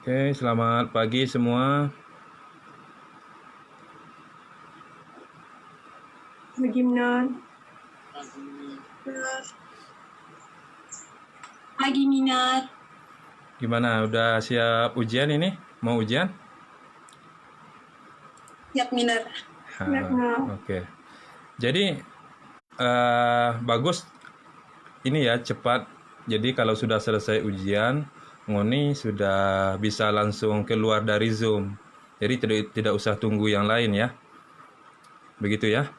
Oke, selamat pagi semua. Pagi Minat. Pagi Minat. Gimana? Udah siap ujian ini? Mau ujian? Siap Minat. Oke. Jadi bagus ini ya, cepat. Jadi kalau sudah selesai ujian, Ngoni sudah bisa langsung keluar dari Zoom. Jadi tidak usah tunggu yang lain ya. Begitu ya.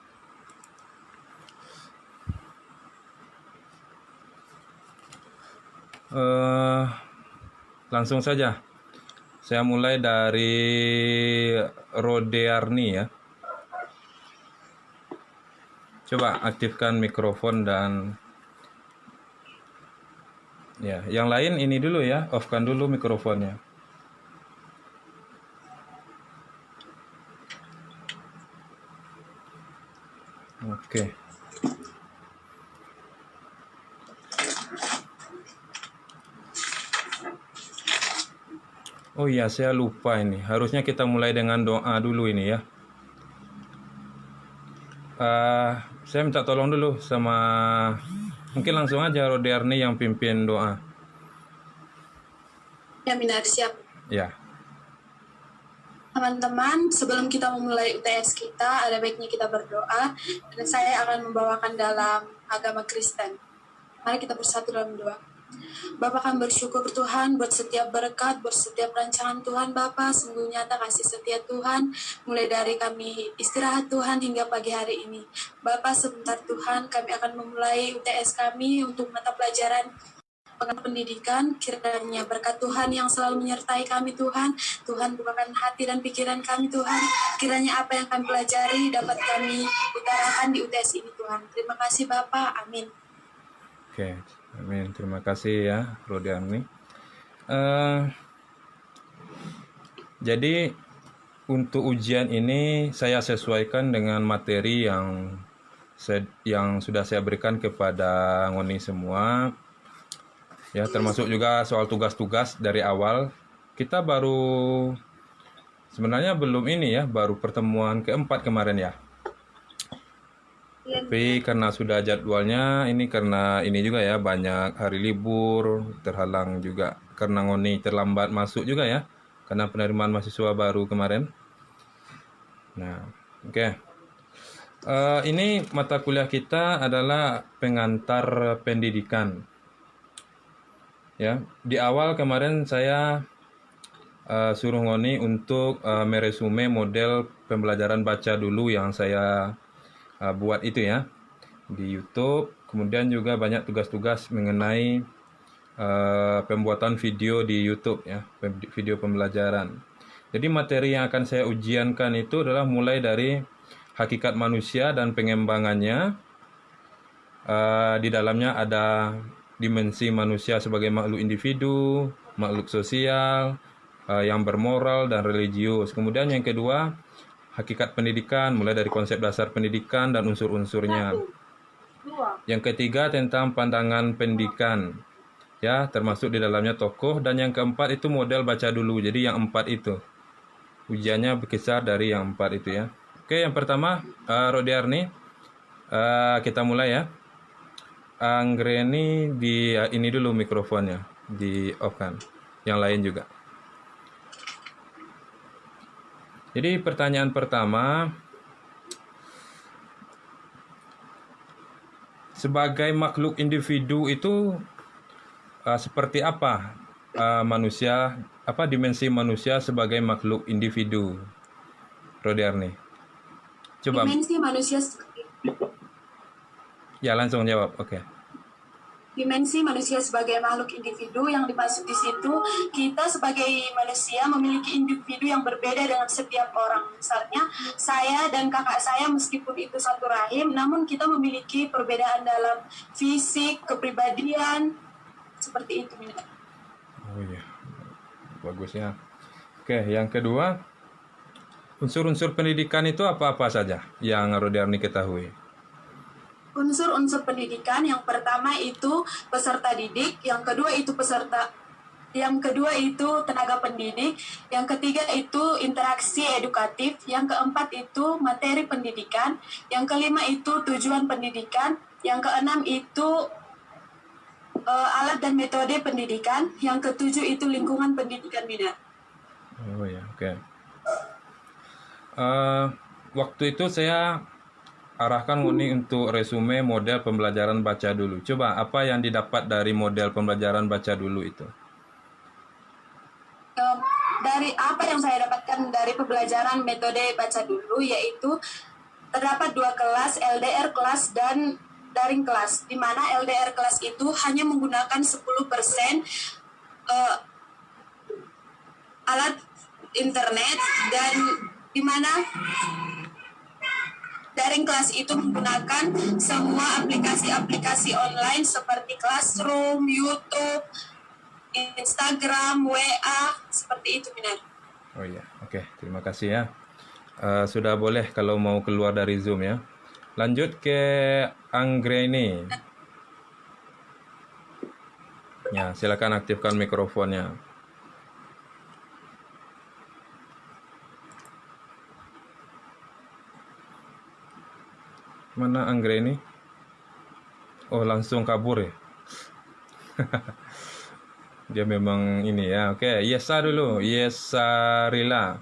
Langsung saja. Saya mulai dari Rodearni ya. Coba aktifkan mikrofon dan ya, yang lain ini dulu ya, off-kan dulu mikrofonnya. Oke. Oh iya, saya lupa ini. Harusnya kita mulai dengan doa dulu ini ya. Saya minta tolong dulu sama, mungkin langsung aja Rodearni yang pimpin doa. Ya Minat, siap. Ya. Teman-teman, sebelum kita memulai UTS kita, ada baiknya kita berdoa. Dan saya akan membawakan dalam agama Kristen. Mari kita bersatu dalam doa. Bapak kami bersyukur Tuhan buat setiap berkat, buat setiap rancangan Tuhan Bapak, sungguh nyata kasih setia Tuhan, mulai dari kami istirahat Tuhan hingga pagi hari ini. Bapak sebentar Tuhan, kami akan memulai UTS kami untuk mata pelajaran pendidikan, kiranya berkat Tuhan yang selalu menyertai kami Tuhan. Tuhan bukakan hati dan pikiran kami Tuhan, kiranya apa yang kami pelajari dapat kami utarakan di UTS ini Tuhan. Terima kasih Bapak, amin. Oke, amin. Terima kasih ya, Rodearni. Jadi untuk ujian ini saya sesuaikan dengan materi yang sudah saya berikan kepada Ngoni semua. Ya, termasuk juga soal tugas-tugas dari awal. Kita baru sebenarnya belum ini ya, baru pertemuan keempat kemarin ya. Tapi karena sudah jadwalnya, ini karena ini juga ya, banyak hari libur, terhalang juga karena Ngoni terlambat masuk juga ya, karena penerimaan mahasiswa baru kemarin. Nah, oke. Ini mata kuliah kita adalah pengantar pendidikan. Ya, di awal kemarin saya suruh Ngoni untuk meresume model pembelajaran baca dulu yang saya buat itu ya di YouTube. Kemudian juga banyak tugas-tugas mengenai pembuatan video di YouTube ya, video pembelajaran. Jadi materi yang akan saya ujiankan itu adalah mulai dari hakikat manusia dan pengembangannya. Di dalamnya ada dimensi manusia sebagai makhluk individu, makhluk sosial, yang bermoral dan religius. Kemudian yang kedua, hakikat pendidikan, mulai dari konsep dasar pendidikan dan unsur-unsurnya. Yang ketiga tentang pandangan pendidikan, ya, termasuk di dalamnya tokoh. Dan yang keempat itu model baca dulu. Jadi yang empat itu ujiannya berkisar dari yang empat itu ya. Oke, yang pertama Rodearni, kita mulai ya. Anggreni di ini dulu mikrofonnya, di off kan. Yang lain juga. Jadi pertanyaan pertama, sebagai makhluk individu itu seperti apa manusia, apa dimensi manusia sebagai makhluk individu? Rodearni. Coba. Dimensi manusia Ya, langsung jawab. Oke. Dimensi manusia sebagai makhluk individu yang dimaksud di situ, kita sebagai manusia memiliki individu yang berbeda dengan setiap orang. Misalnya, saya dan kakak saya meskipun itu satu rahim, namun kita memiliki perbedaan dalam fisik, kepribadian, seperti itu. Oh iya, bagus ya. Oke, yang kedua, unsur-unsur pendidikan itu apa-apa saja yang Rodearni ketahui? Unsur-unsur pendidikan yang pertama itu peserta didik, yang kedua itu peserta Yang kedua itu tenaga pendidik, yang ketiga itu interaksi edukatif, yang keempat itu materi pendidikan, yang kelima itu tujuan pendidikan, yang keenam itu alat dan metode pendidikan, yang ketujuh itu lingkungan pendidikan minat. Oh ya, oke. Eh, waktu itu saya arahkan Uni untuk resume model pembelajaran baca dulu. Coba apa yang didapat dari model pembelajaran baca dulu itu? Dari apa yang saya dapatkan dari pembelajaran metode baca dulu, yaitu terdapat dua kelas, LDR kelas dan daring kelas, di mana LDR kelas itu hanya menggunakan 10% alat internet, dan di mana daring kelas itu menggunakan semua aplikasi-aplikasi online seperti Classroom, YouTube, Instagram, WA, seperti itu, Minar. Oh iya, oke. Terima kasih ya. Sudah boleh kalau mau keluar dari Zoom ya. Lanjut ke Anggreni. Ya, silakan aktifkan mikrofonnya. Mana Anggreni? Oh, langsung kabur ya. Dia memang ini ya. Oke, Yesa dulu. Yesa Rila.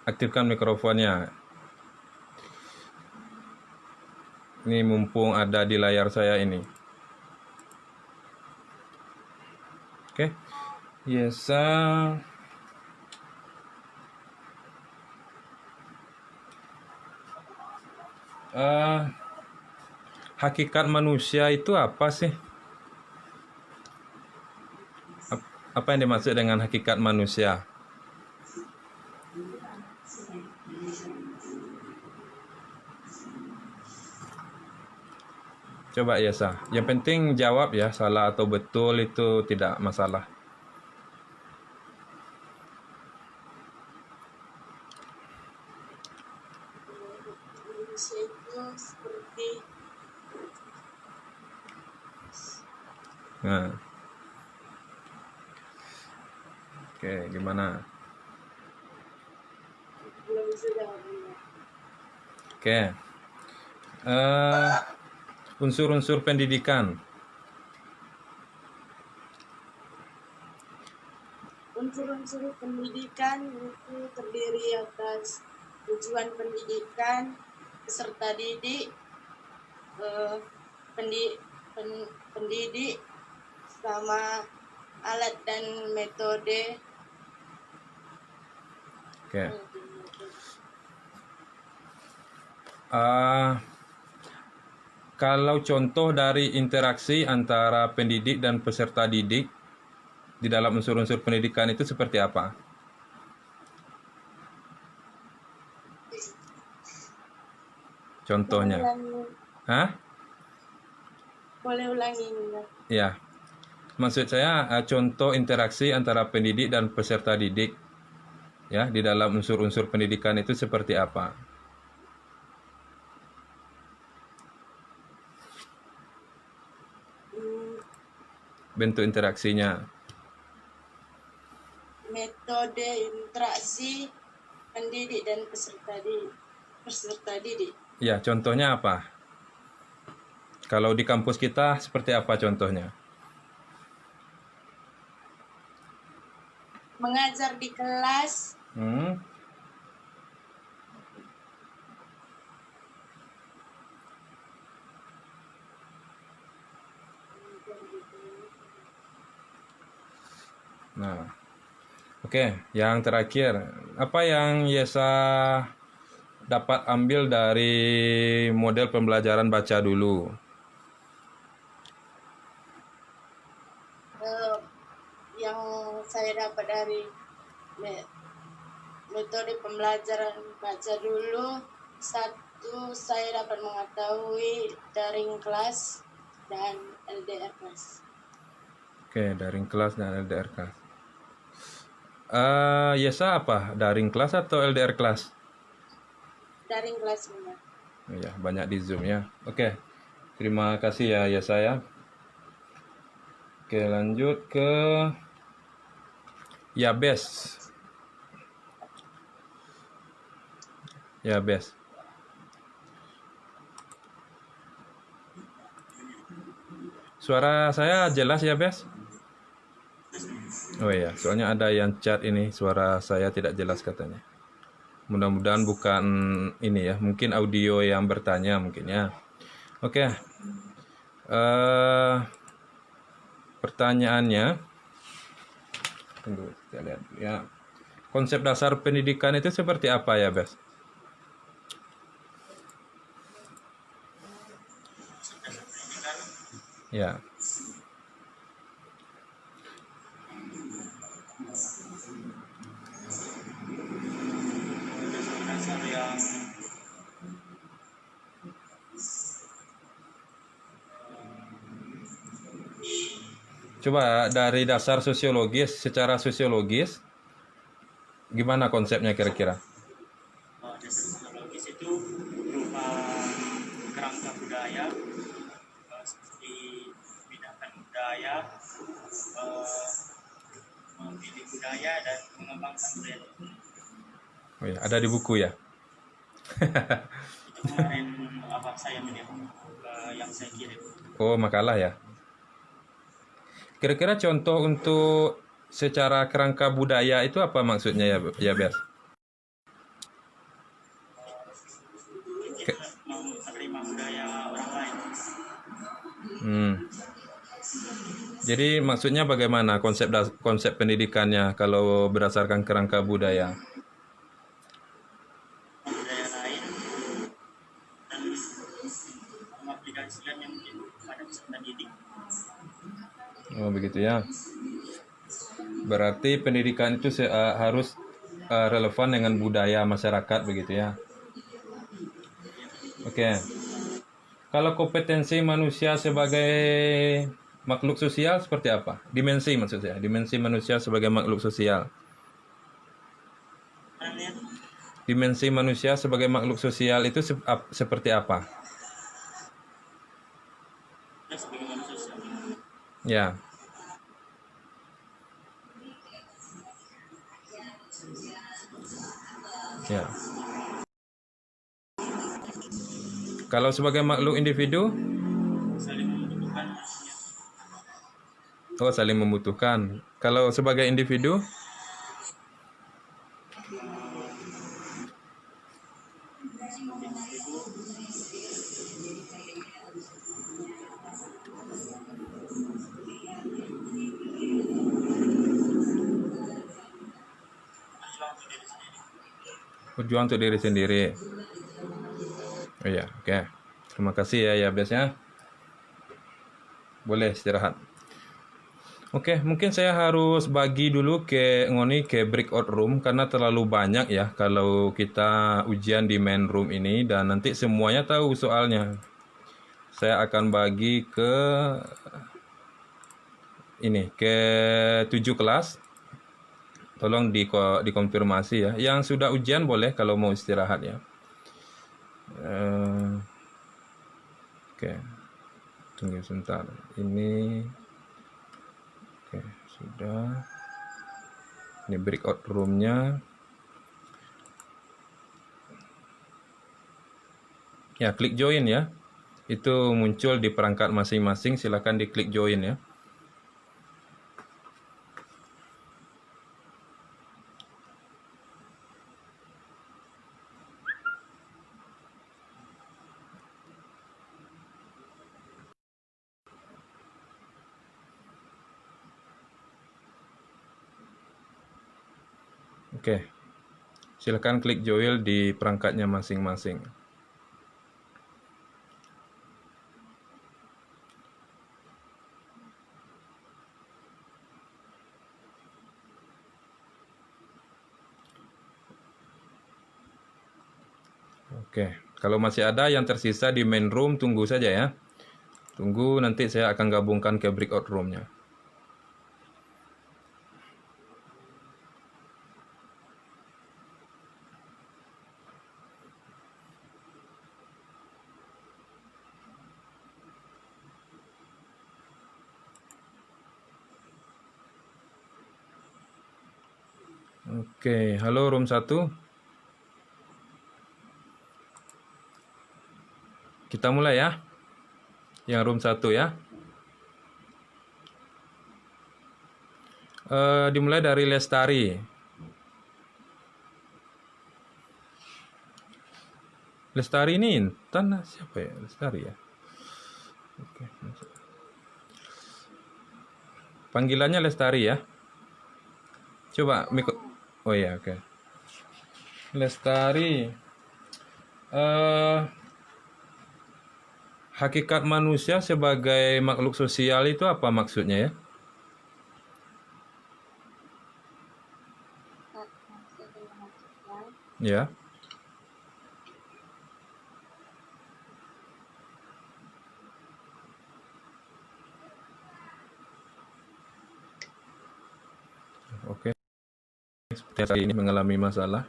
Aktifkan mikrofonnya. Ini mumpung ada di layar saya ini. Oke. Yesa. Hakikat manusia itu apa sih? Apa yang dimaksud dengan hakikat manusia? Coba Yesa. Yang penting jawab ya, salah atau betul itu tidak masalah. Indonesia itu seperti Nah. Oke, gimana? belum bisa jawab, Minar. Oke. Unsur-unsur pendidikan. Unsur-unsur pendidikan itu terdiri atas tujuan pendidikan, peserta didik, pendidik, sama alat dan metode. Oke. Kalau contoh dari interaksi antara pendidik dan peserta didik di dalam unsur-unsur pendidikan itu seperti apa? Contohnya. Hah? Boleh ulangi, Minar? Ya. Maksud saya contoh interaksi antara pendidik dan peserta didik ya di dalam unsur-unsur pendidikan itu seperti apa? Bentuk interaksinya. Metode interaksi pendidik dan peserta didik. Ya, contohnya apa? Kalau di kampus kita seperti apa contohnya? Mengajar di kelas, Nah, oke. Yang terakhir, apa yang Yesa dapat ambil dari model pembelajaran baca dulu? yang saya dapat dari metode pembelajaran baca dulu, satu, saya dapat mengetahui daring kelas dan LDR kelas. Oke, daring kelas dan LDR kelas. Yesa apa? Daring kelas atau LDR kelas? Daring kelas, Minar. Ya, banyak di Zoom ya. Oke, terima kasih ya Yesa ya. Oke, lanjut ke Yabes. Yabes. Suara saya jelas ya, Bes? Oh iya, soalnya ada yang chat ini, suara saya tidak jelas katanya. Mudah-mudahan bukan ini ya, mungkin audio yang bertanya mungkin ya. Oke, eh pertanyaannya, tunggu kita lihat dulu ya. Konsep dasar pendidikan itu seperti apa ya, Bes? Ya, dasar yang coba dari dasar sosiologis, secara sosiologis, gimana konsepnya kira-kira? dasar sosiologis itu berupa kerangka budaya seperti membedakan budaya, eh, memilih budaya dan mengembangkan budaya. Oh ya, ada di buku ya. Itu kemarin abang saya melihat yang saya kirim. Oh, makalah ya. Kira-kira contoh untuk secara kerangka budaya itu apa maksudnya ya, ya Bes? Kita menerima budaya orang lain. Hmm. Jadi maksudnya bagaimana konsep pendidikannya kalau berdasarkan kerangka budaya? Budaya lain dan mengaplikasikannya mungkin pada peserta didik. Oh, begitu ya. Berarti pendidikan itu harus relevan dengan budaya masyarakat begitu ya. Oke. Kalau kompetensi manusia sebagai makhluk sosial seperti apa? Dimensi maksud saya, dimensi manusia sebagai makhluk sosial. Kemudian Dimensi manusia sebagai makhluk sosial itu seperti apa? kita sebagai manusia sosial. Ya. Ya. Kalau sebagai makhluk individu, Saling membutuhkan. oh saling membutuhkan. Kalau sebagai individu, berjuang untuk diri sendiri. Oh iya, oke. Terima kasih ya biasanya. Boleh istirahat. Oke, mungkin saya harus bagi dulu ke ngoni ke breakout room karena terlalu banyak ya kalau kita ujian di main room ini dan nanti semuanya tahu soalnya. Saya akan bagi ke ini ke 7 kelas. Tolong dikonfirmasi ya. Yang sudah ujian boleh kalau mau istirahat ya. Oke. Tunggu sebentar. Ini oke, sudah. Ini breakout room-nya. Ya, klik join ya. Itu muncul di perangkat masing-masing. Silakan diklik join ya. Oke. Silakan klik join di perangkatnya masing-masing. Oke, kalau masih ada yang tersisa di main room, tunggu saja ya. Tunggu, nanti saya akan gabungkan ke breakout room-nya. Oke, halo room 1. Kita mulai ya. Yang room 1 ya. Dimulai dari Lestari. Lestari ini Intan siapa ya? Lestari ya. Oke. Panggilannya Lestari ya. Coba oh ya, oke. Lestari. Hakikat manusia sebagai makhluk sosial itu apa maksudnya ya? Ya. Oke. Seperti hari ini mengalami masalah.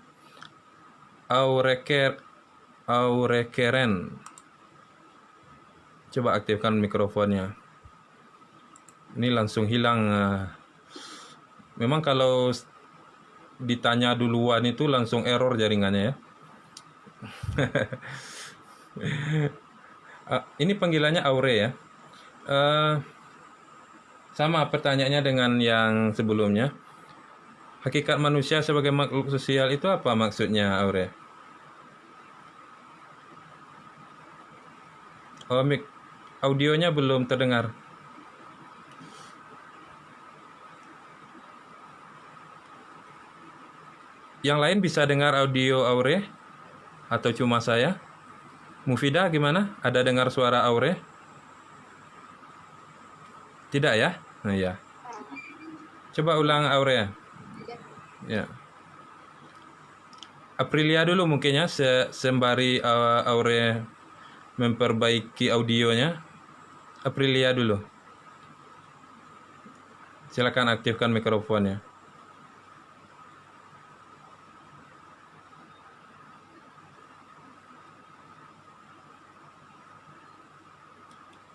Aurekeren. Coba aktifkan mikrofonnya. Ini langsung hilang. Memang kalau ditanya duluan itu langsung error jaringannya ya. Ini panggilannya Aure ya. Sama pertanyaannya dengan yang sebelumnya. Hakikat manusia sebagai makhluk sosial itu apa maksudnya, Aure? Oh, audionya belum terdengar. Yang lain bisa dengar audio Aure? Atau cuma saya? Mufidah gimana? Ada dengar suara Aure? Tidak ya? Nah ya. Coba ulang Aure. Ya. Aprilia dulu mungkin ya, sembari Aure memperbaiki audionya. Aprilia dulu. Silakan aktifkan mikrofonnya.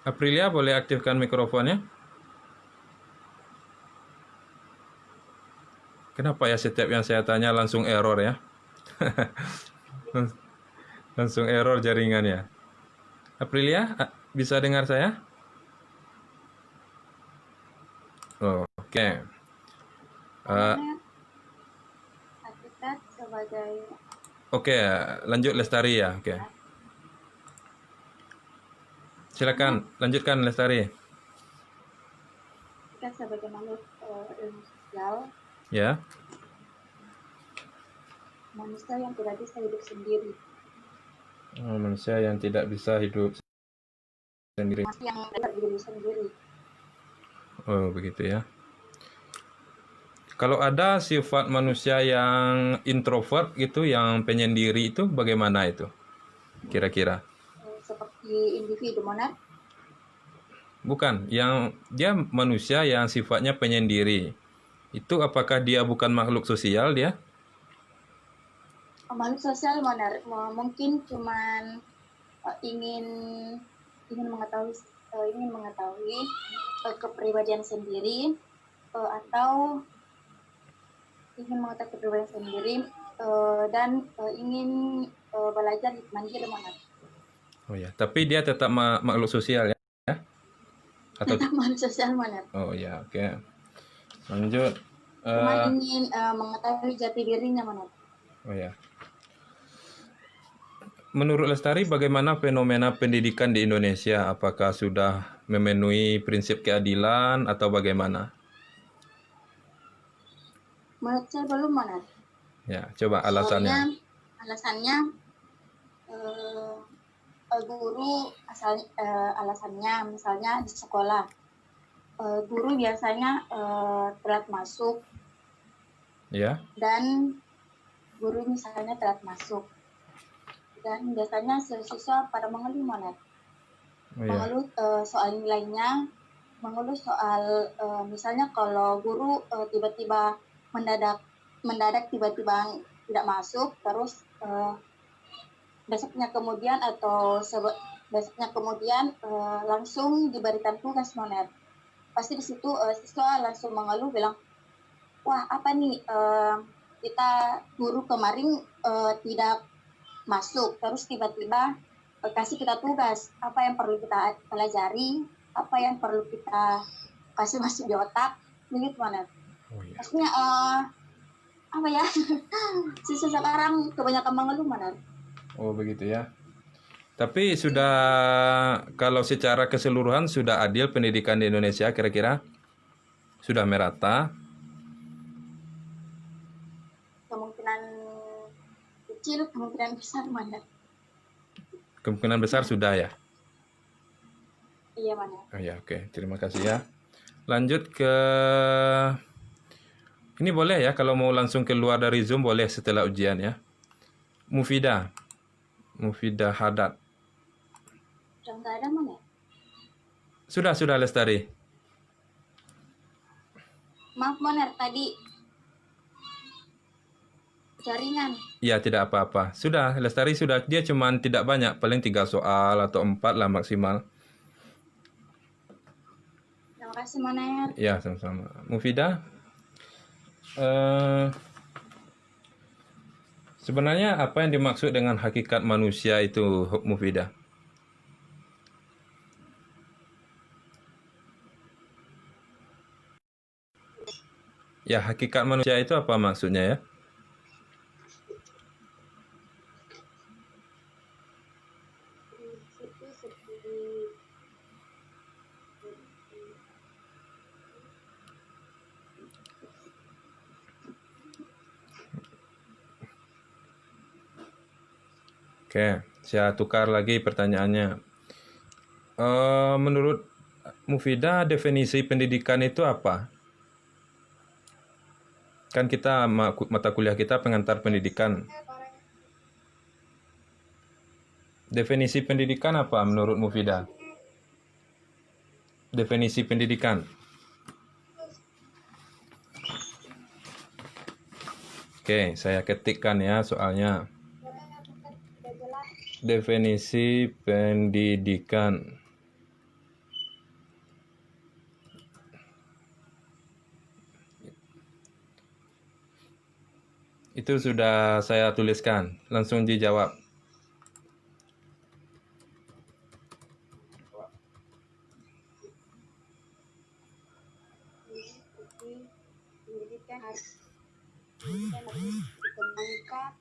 Aprilia boleh aktifkan mikrofonnya? Kenapa ya setiap yang saya tanya langsung error ya? Langsung error jaringannya. Aprilia, bisa dengar saya? Oh, oke. Hakikat sebagai Oke, lanjut Lestari ya. Oke. Silakan, lanjutkan Lestari. hakikat sebagai makhluk ilmu sosial, Ya. manusia yang tidak bisa hidup sendiri, Oh, manusia yang tidak bisa hidup sendiri. manusia yang tidak berdiri sendiri. Oh, begitu ya. Kalau ada sifat manusia yang introvert gitu, yang penyendiri itu bagaimana itu? Kira-kira? Seperti individu monad, Bukan, yang dia manusia yang sifatnya penyendiri. Itu apakah dia bukan makhluk sosial dia? makhluk sosial monad mungkin cuman ingin mengetahui kepribadian sendiri, atau ingin mengetahui kepribadian sendiri, dan ingin belajar mandiri monad. Oh ya, tapi dia tetap makhluk sosial ya? Atau Tetap makhluk sosial monad. oh ya, oke. Lanjut. Cuma ingin mengetahui jati dirinya monad. Oh ya. Menurut Lestari, bagaimana fenomena pendidikan di Indonesia? Apakah sudah memenuhi prinsip keadilan atau bagaimana? Menurut saya belum monad. Ya, coba alasannya. Alasannya guru alasannya misalnya di sekolah, guru biasanya telat masuk, Ya. dan guru misalnya telat masuk, dan biasanya siswa pada mengeluh monad. Oh ya. Mengeluh soal nilainya, mengeluh soal misalnya kalau guru tiba-tiba mendadak tiba-tiba tidak masuk, terus besoknya kemudian langsung diberikan tugas monet. Pasti di situ siswa langsung mengeluh bilang, wah apa nih kita guru kemarin tidak masuk, terus tiba-tiba kasih kita tugas apa yang perlu kita pelajari, apa yang perlu kita kasih masuk di otak, begitu mana? Oh iya. Maksudnya apa ya? Sisa sekarang kebanyakan mengeluh mana? Oh begitu ya. Tapi sudah, kalau secara keseluruhan sudah adil pendidikan di Indonesia kira-kira? Sudah merata? Kemungkinan kecil, kemungkinan besar mana? Kemungkinan besar sudah ya? Iya mana? Oh ya, oke. Terima kasih ya. Lanjut ke... Ini boleh ya, kalau mau langsung keluar dari Zoom boleh setelah ujian ya. Mufidah. Mufidah Haddad. Udah nggak ada mana? Sudah Lestari. Maaf Moner, tadi jaringan. Ya, tidak apa-apa. Sudah, Lestari sudah. Dia cuman tidak banyak, paling 3 soal atau 4 lah maksimal. Terima kasih Moner. Ya, sama-sama. Mufidah, sebenarnya apa yang dimaksud dengan hakikat manusia itu, Mufidah? Ya, hakikat manusia itu apa maksudnya ya? Itu seperti Oke, saya tukar lagi pertanyaannya. Menurut Mufidah, definisi pendidikan itu apa? Kan kita mata kuliah kita pengantar pendidikan. Definisi pendidikan apa menurut Mufidah? Definisi pendidikan. Oke, saya ketikkan ya soalnya. Definisi pendidikan. Itu sudah saya tuliskan. Langsung dijawab. pendidikan harus dikembangkan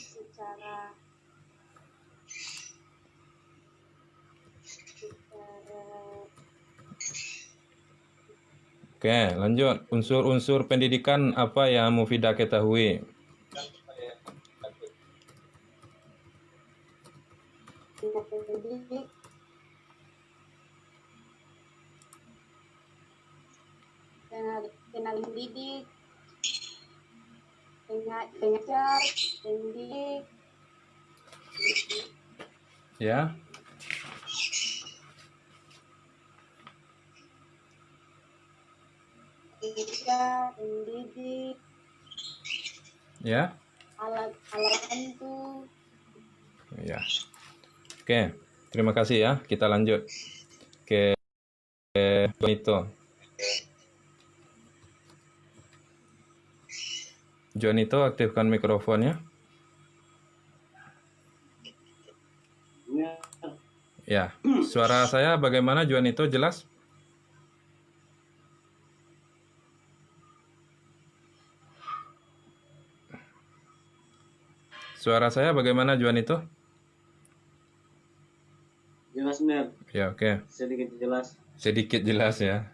secara Oke, lanjut. Unsur-unsur pendidikan apa yang Mufidah ketahui? pendidik kenal mendidik, pengajar, pendidik, Ya, pendidik, ya, alat bantu. ya. Oke, terima kasih ya. Kita lanjut ke Jonito. Jonito, aktifkan mikrofonnya. Ya, suara saya bagaimana Jonito, jelas? Suara saya bagaimana Jonito? Jelas Mer, Ya, oke. sedikit jelas. Sedikit jelas ya.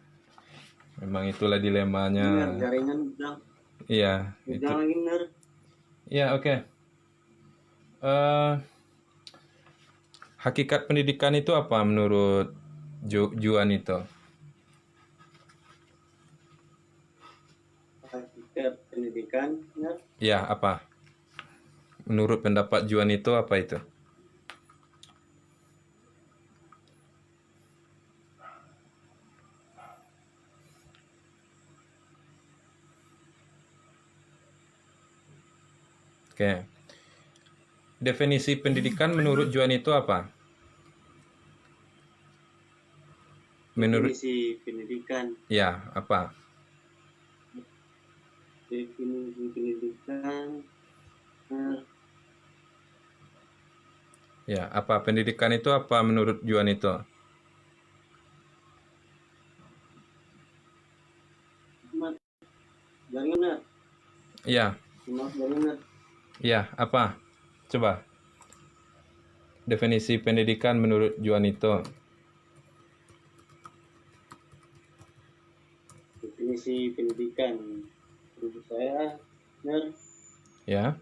Memang itulah dilemanya. Jaringan udah Iya, itu. lagi Mer. Ya, oke. Hakikat pendidikan itu apa menurut Juan itu? Hakikat pendidikan Mer. Ya, apa? Menurut pendapat Juan itu apa itu? Oke. Definisi pendidikan menurut Juan itu apa? menurut Definisi pendidikan. ya apa? Definisi pendidikan. eh, Ya, apa pendidikan itu apa menurut Juan itu? Mat, jaringan. Ya, Maaf, jaringan. ya, apa? Coba definisi pendidikan menurut Juan itu. Definisi pendidikan. Menurut saya, benar. Ya.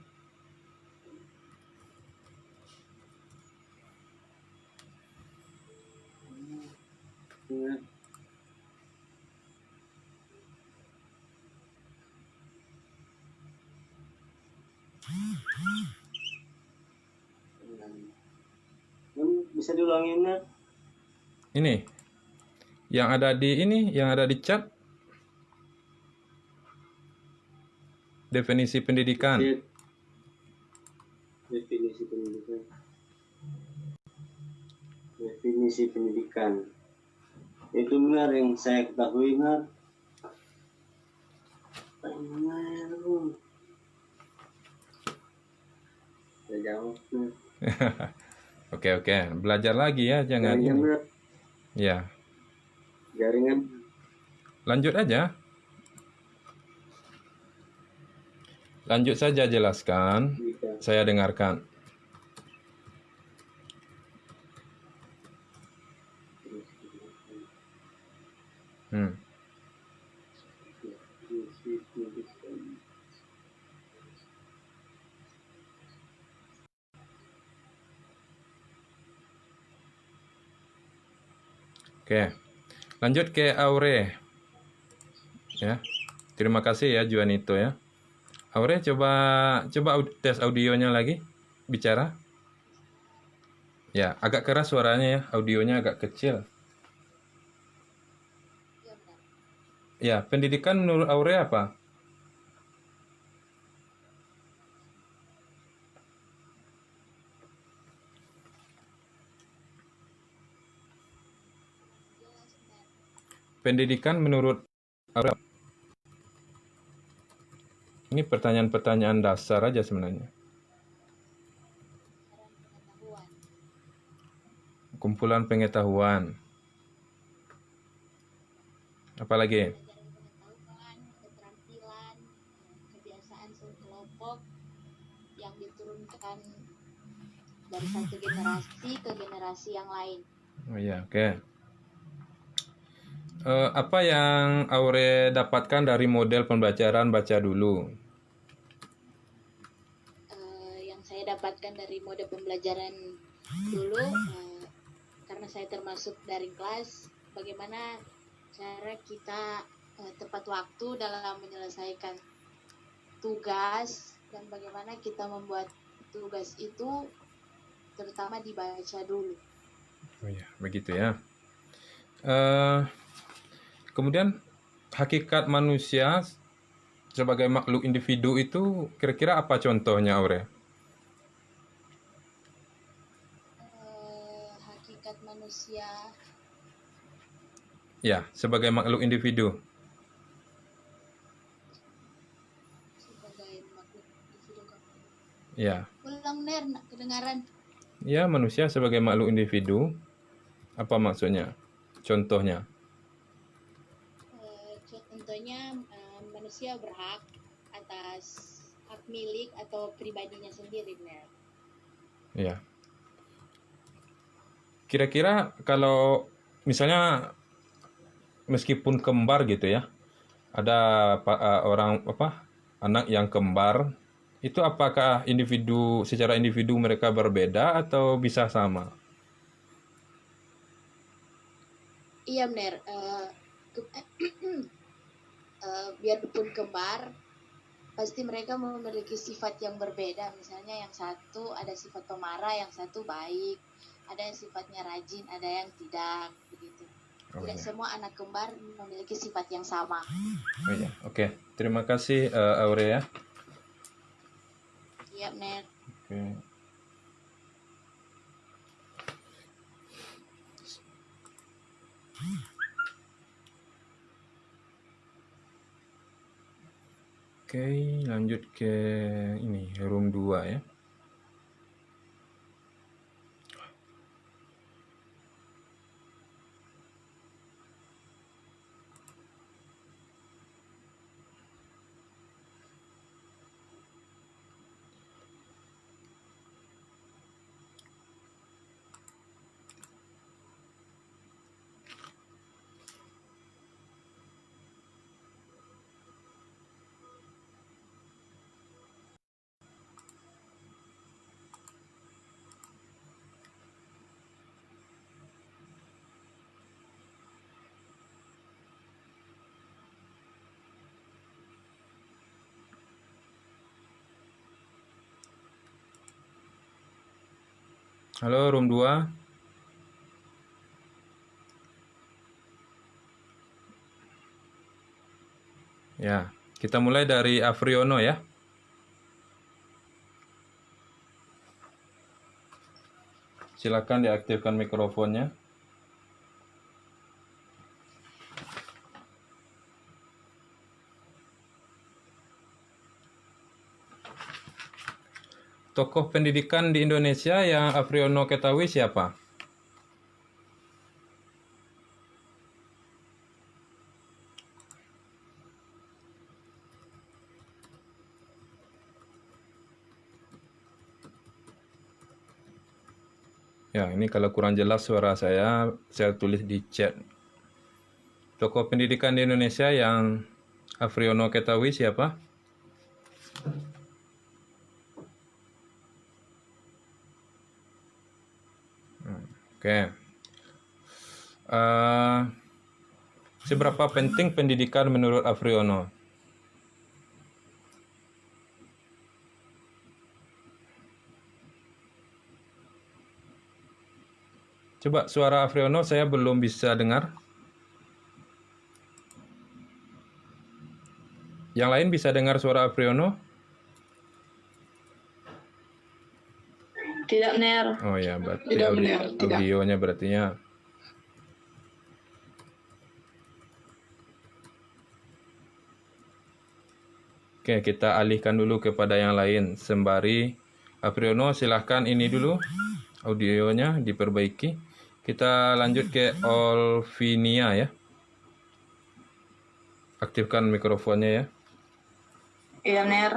Benar. Bisa diulangi, benar? Ini yang ada di chat definisi pendidikan. Definisi pendidikan. Definisi pendidikan. Itu benar yang saya ketahui, benar. Saya jawab, benar. Oke, belajar lagi ya, jangan Jaringan, ini. benar. Ya, Jaringan. lanjut aja. Lanjut saja jelaskan, Bisa. saya dengarkan. Hmm. Definisi pendidikan. Oke. Lanjut ke Aure. Ya. Terima kasih ya Juanito ya. Aure coba tes audionya lagi. Bicara. Ya, agak keras suaranya ya, audionya agak kecil. Ya, pendidikan menurut Aure apa? Pendidikan menurut Aure. Ini pertanyaan-pertanyaan dasar aja sebenarnya. Kumpulan pengetahuan. Apalagi? Pengetahuan, keterampilan, kebiasaan sekelompok yang diturunkan dari satu generasi ke generasi yang lain. Oh iya, oke. Apa yang Aure dapatkan dari model pembelajaran baca dulu? Yang saya dapatkan dari mode pembelajaran dulu, karena saya termasuk daring kelas, bagaimana cara kita tepat waktu dalam menyelesaikan tugas dan bagaimana kita membuat tugas itu terutama dibaca dulu. Oh iya, begitu ya. Kemudian hakikat manusia sebagai makhluk individu itu kira-kira apa contohnya, Aure? Hakikat manusia Ya, sebagai makhluk individu. sebagai makhluk individu. Ya. Ulang Ner, kedengaran. Ya, manusia sebagai makhluk individu. Apa maksudnya? Contohnya. Contohnya manusia berhak atas hak milik atau pribadinya sendiri, Ner. Ya. Kira-kira kalau misalnya meskipun kembar gitu ya, ada orang anak yang kembar, itu apakah secara individu mereka berbeda atau bisa sama? Iya, Ner. Biarpun kembar, pasti mereka memiliki sifat yang berbeda. Misalnya yang satu ada sifat pemarah, yang satu baik, ada yang sifatnya rajin, ada yang tidak, begitu. Oh, Tidak iya. semua anak kembar memiliki sifat yang sama. Oh iya, oke. Terima kasih Aurea. Iya, Ner. Oke. Oke, lanjut ke ini room 2 ya. Halo room 2. Ya, kita mulai dari Afriono ya. Silakan diaktifkan mikrofonnya. Tokoh pendidikan di Indonesia yang Afriono ketahui siapa? Ya, ini kalau kurang jelas suara saya tulis di chat. Tokoh pendidikan di Indonesia yang Afriono ketahui siapa? Oke. Seberapa penting pendidikan menurut Afriono? Coba suara Afriono saya belum bisa dengar. Yang lain bisa dengar suara Afriono? Tidak, Ner. Oh ya, berarti Tidak, benar, tidak. audionya berarti ya. Oke, kita alihkan dulu kepada yang lain. Sembari Apriono, silahkan ini dulu. Audionya diperbaiki. Kita lanjut ke Olvinia ya. Aktifkan mikrofonnya ya. Iya, Ner.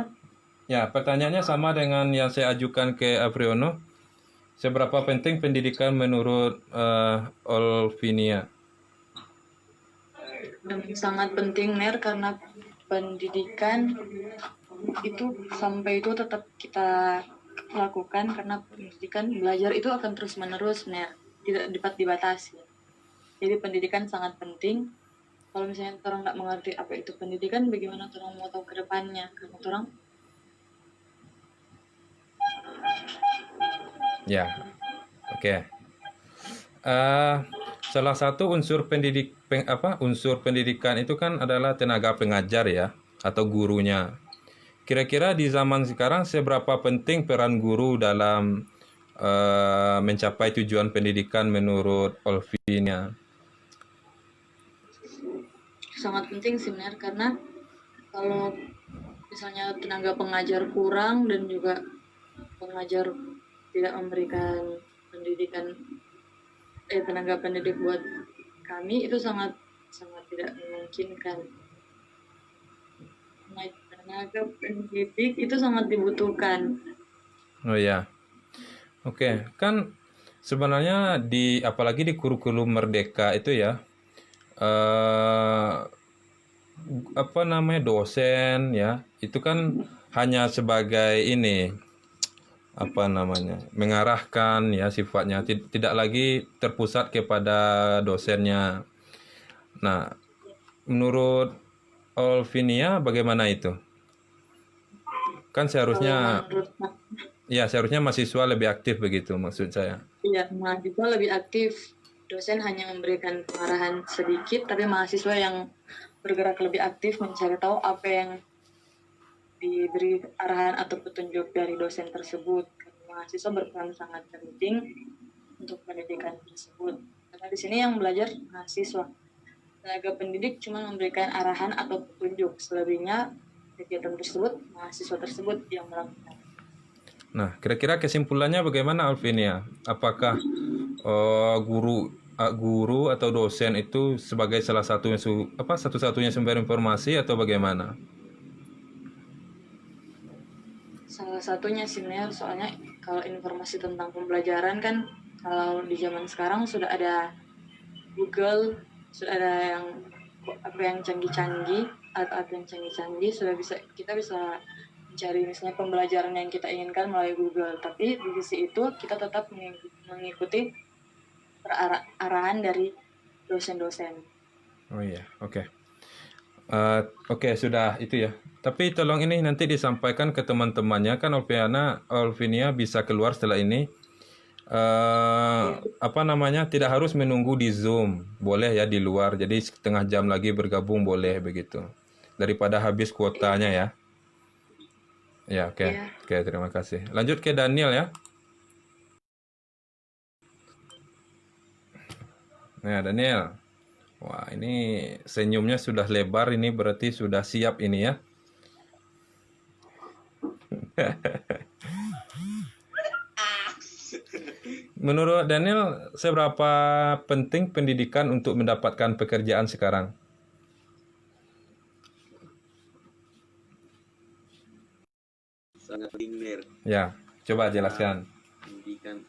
Ya, pertanyaannya sama dengan yang saya ajukan ke Apriono. Seberapa penting pendidikan menurut Olvinia? Sangat penting, Ner, karena pendidikan itu sampai itu tetap kita lakukan, karena pendidikan belajar itu akan terus menerus, Ner, tidak dapat dibatasi. Jadi pendidikan sangat penting. Kalau misalnya orang nggak mengerti apa itu pendidikan, bagaimana orang mau tahu ke depannya? Karena orang Ya, oke. Salah satu unsur unsur pendidikan itu kan adalah tenaga pengajar ya, atau gurunya. Kira-kira di zaman sekarang seberapa penting peran guru dalam mencapai tujuan pendidikan menurut Olvinia? sangat penting sih, Ner, karena kalau misalnya tenaga pengajar kurang dan juga pengajar tidak memberikan pendidikan tenaga pendidik buat kami, itu sangat sangat tidak memungkinkan. Tenaga pendidik itu sangat dibutuhkan. Oh ya, oke. Kan sebenarnya apalagi di kurikulum Merdeka itu ya, dosen ya, itu kan hanya sebagai mengarahkan ya sifatnya, tidak lagi terpusat kepada dosennya. Nah, menurut Olvinia bagaimana itu? Kan seharusnya mahasiswa lebih aktif begitu maksud saya. Iya, mahasiswa lebih aktif. Dosen hanya memberikan pengarahan sedikit, tapi mahasiswa yang bergerak lebih aktif mencari tahu apa yang diberi arahan atau petunjuk dari dosen tersebut. Mahasiswa berperan sangat penting untuk pendidikan tersebut. Karena di sini yang belajar mahasiswa. Tenaga pendidik cuma memberikan arahan atau petunjuk. Selebihnya kegiatan tersebut mahasiswa tersebut yang melakukan. Nah, kira-kira kesimpulannya bagaimana Alvinia? Apakah guru atau dosen itu sebagai salah satunya satu-satunya sumber informasi atau bagaimana? Salah satunya sih Ner, soalnya kalau informasi tentang pembelajaran kan kalau di zaman sekarang sudah ada Google, sudah ada yang canggih-canggih, alat-alat yang canggih-canggih, kita bisa mencari misalnya pembelajaran yang kita inginkan melalui Google. Tapi di sisi itu kita tetap mengikuti arahan dari dosen-dosen. Oh iya, oke. Oke, sudah itu ya. Tapi tolong ini nanti disampaikan ke teman-temannya kan Alvinia bisa keluar setelah ini. Tidak harus menunggu di Zoom, boleh ya di luar. Jadi setengah jam lagi bergabung boleh begitu. Daripada habis kuotanya ya. Ya, oke. Iya. Oke, terima kasih. Lanjut ke Daniel ya. Nah, Daniel. Wah, ini senyumnya sudah lebar ini berarti sudah siap ini ya. Menurut Daniel, seberapa penting pendidikan untuk mendapatkan pekerjaan sekarang? Sangat penting, Mir. Ya, coba jelaskan. Pendidikan